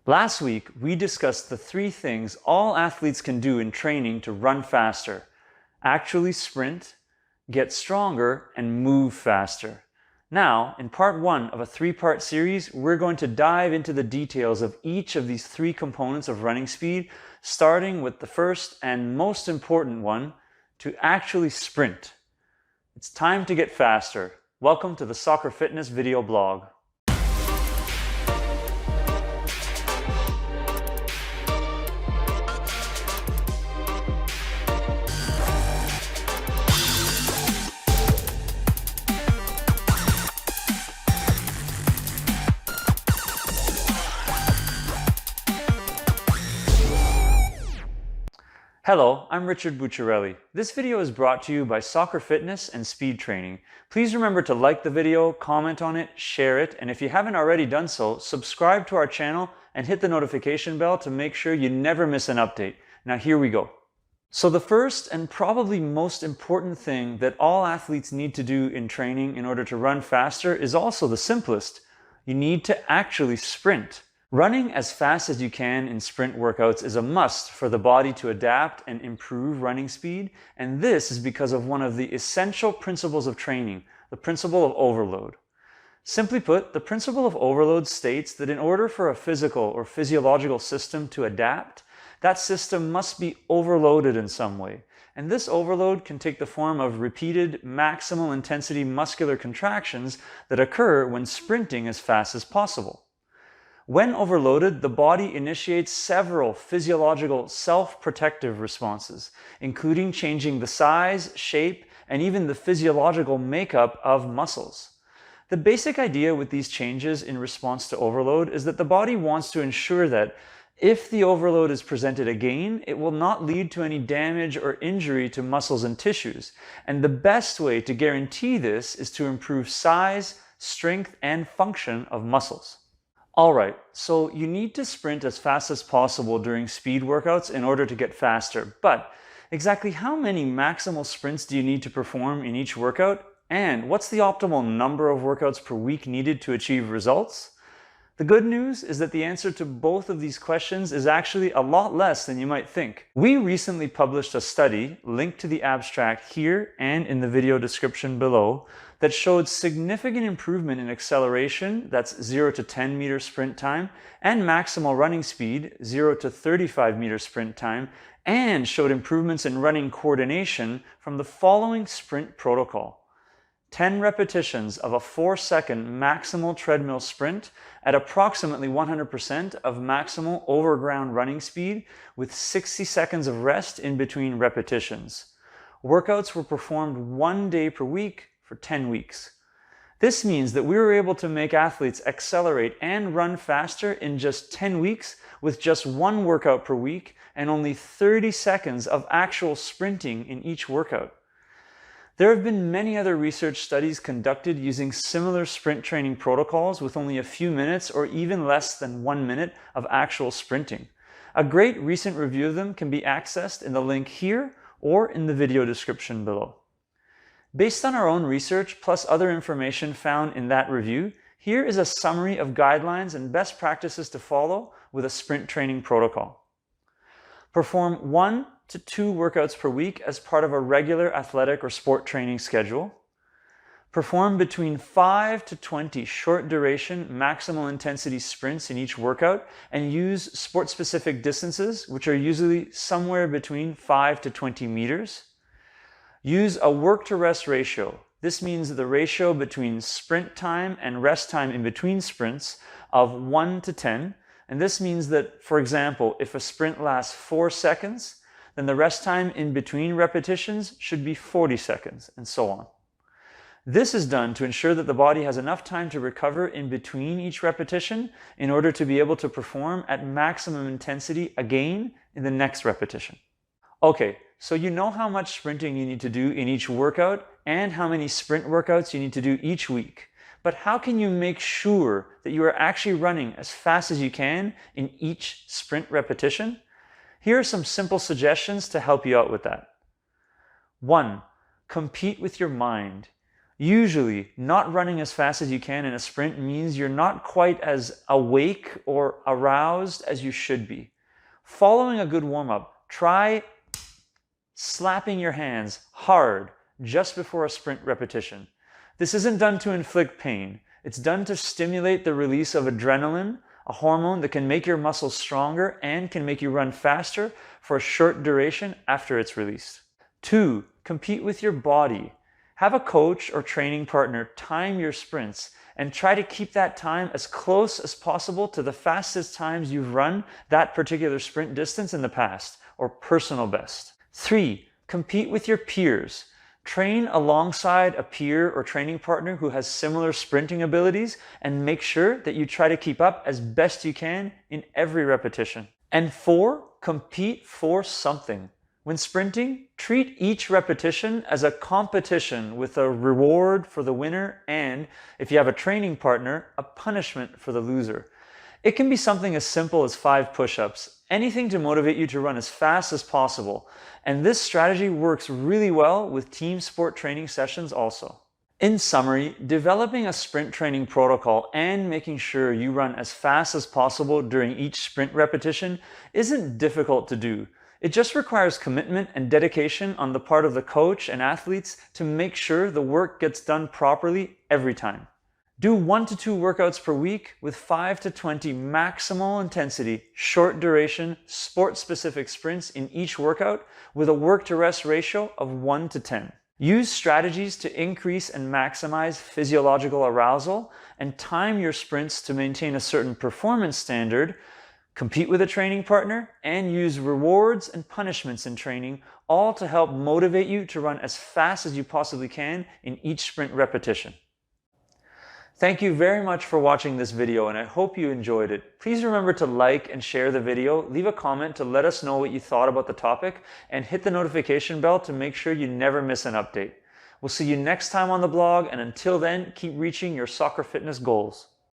Last week, we discussed the 3 things all athletes can do in training to run faster: actually sprint, get stronger, and move faster. Now, in part 1 of a 3-part series, we're going to dive into the details of each of these 3 components of running speed, starting with the first and most important one, to actually sprint. It's time to get faster. Welcome to the Soccer Fitness video blog. Hello, I'm Richard Bucciarelli. This video is brought to you by Soccer Fitness and Speed Training. Please remember to like the video, comment on it, share it, and if you haven't already done so, subscribe to our channel and hit the notification bell to make sure you never miss an update. Now here we go. So the first and probably most important thing that all athletes need to do in training in order to run faster is also the simplest. You need to actually sprint. Running as fast as you can in sprint workouts is a must for the body to adapt and improve running speed, and this is because of one of the essential principles of training, the principle of overload. Simply put, the principle of overload states that in order for a physical or physiological system to adapt, that system must be overloaded in some way, and this overload can take the form of repeated maximal intensity muscular contractions that occur when sprinting as fast as possible. When overloaded, the body initiates several physiological self-protective responses, including changing the size, shape, and even the physiological makeup of muscles. The basic idea with these changes in response to overload is that the body wants to ensure that if the overload is presented again, it will not lead to any damage or injury to muscles and tissues. And the best way to guarantee this is to improve size, strength, and function of muscles. Alright, so you need to sprint as fast as possible during speed workouts in order to get faster, but exactly how many maximal sprints do you need to perform in each workout? And what's the optimal number of workouts per week needed to achieve results? The good news is that the answer to both of these questions is actually a lot less than you might think. We recently published a study, linked to the abstract here and in the video description below, that showed significant improvement in acceleration, that's 0 to 10 meter sprint time, and maximal running speed, 0 to 35 meter sprint time, and showed improvements in running coordination from the following sprint protocol. 10 repetitions of a 4-second maximal treadmill sprint at approximately 100% of maximal overground running speed with 60 seconds of rest in between repetitions. Workouts were performed 1 day per week for 10 weeks. This means that we were able to make athletes accelerate and run faster in just 10 weeks with just 1 workout per week and only 30 seconds of actual sprinting in each workout. There have been many other research studies conducted using similar sprint training protocols with only a few minutes or even less than 1 minute of actual sprinting. A great recent review of them can be accessed in the link here or in the video description below. Based on our own research plus other information found in that review, here is a summary of guidelines and best practices to follow with a sprint training protocol. Perform 1 to 2 workouts per week as part of a regular athletic or sport training schedule. Perform between 5 to 20 short duration maximal intensity sprints in each workout and use sport-specific distances, which are usually somewhere between 5 to 20 meters. Use a work to rest ratio. This means the ratio between sprint time and rest time in between sprints of 1 to 10. And this means that, for example, if a sprint lasts 4 seconds, then the rest time in between repetitions should be 40 seconds, and so on. This is done to ensure that the body has enough time to recover in between each repetition in order to be able to perform at maximum intensity again in the next repetition. Okay, so you know how much sprinting you need to do in each workout and how many sprint workouts you need to do each week. But how can you make sure that you are actually running as fast as you can in each sprint repetition? Here are some simple suggestions to help you out with that. 1. Compete with your mind. Usually, not running as fast as you can in a sprint means you're not quite as awake or aroused as you should be. Following a good warm-up, try slapping your hands hard just before a sprint repetition. This isn't done to inflict pain. It's done to stimulate the release of adrenaline, a hormone that can make your muscles stronger and can make you run faster for a short duration after it's released. 2. Compete with your body. Have a coach or training partner time your sprints and try to keep that time as close as possible to the fastest times you've run that particular sprint distance in the past, or personal best. 3. Compete with your peers. Train alongside a peer or training partner who has similar sprinting abilities and make sure that you try to keep up as best you can in every repetition. And 4. Compete for something. When sprinting, treat each repetition as a competition with a reward for the winner and, if you have a training partner, a punishment for the loser. It can be something as simple as 5 push-ups, anything to motivate you to run as fast as possible. And this strategy works really well with team sport training sessions also. In summary, developing a sprint training protocol and making sure you run as fast as possible during each sprint repetition isn't difficult to do. It just requires commitment and dedication on the part of the coach and athletes to make sure the work gets done properly every time. Do 1 to 2 workouts per week with 5 to 20 maximal intensity, short duration, sport-specific sprints in each workout with a work-to-rest ratio of 1 to 10. Use strategies to increase and maximize physiological arousal and time your sprints to maintain a certain performance standard. Compete with a training partner and use rewards and punishments in training, all to help motivate you to run as fast as you possibly can in each sprint repetition. Thank you very much for watching this video and I hope you enjoyed it. Please remember to like and share the video, leave a comment to let us know what you thought about the topic, and hit the notification bell to make sure you never miss an update. We'll see you next time on the blog, and until then, keep reaching your soccer fitness goals.